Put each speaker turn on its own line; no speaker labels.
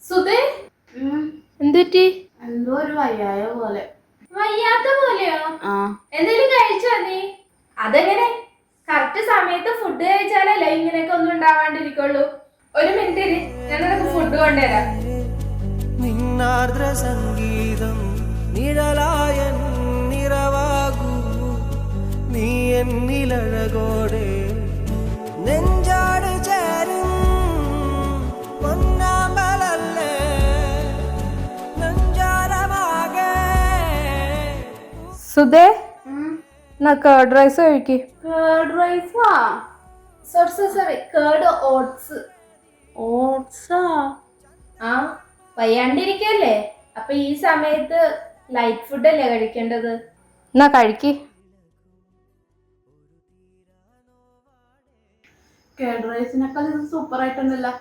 സുധേ,
എന്തുപറ്റി?
എന്തോ ഒരു വയ്യായ പോലെ. വയ്യാത്ത പോലെയോ? എന്തെങ്കിലും കഴിച്ചോ നീ? അതെങ്ങനെ? കറക്റ്റ് സമയത്ത് ഫുഡ് കഴിച്ചാലല്ലേ ഇങ്ങനെയൊക്കെ ഒന്നും ഉണ്ടാവാണ്ടിരിക്കുള്ളൂ. ഒരു മിനിറ്റ്, ഞാൻ നിനക്ക് ഫുഡ് കൊണ്ടുവരാം.
നിന്നാർദ്ര സംഗീതം നിഴലായ നിറവാകൂ, നീ എന്നിലഴകോടെ നെഞ്ചാട് ചേരും പൊന്നാമ്പലല്ലേ നെഞ്ചാരമാകെ.
സുധേ, കേർഡ് റൈസ് കഴിക്ക്.
കേർഡ് റൈസാ? Sorry, curd oats.
ഓട്സാ?
ആ, വയ്യാണ്ടിരിക്കല്ലേ, അപ്പൊ ഈ സമയത്ത് ലൈറ്റ് ഫുഡ് അല്ലേ കഴിക്കേണ്ടത്.
എന്നാ കഴിക്ക്.
കേർഡ് റൈസിനേക്കാൾ ഇത് സൂപ്പർ ആയിട്ടുണ്ടല്ലോ.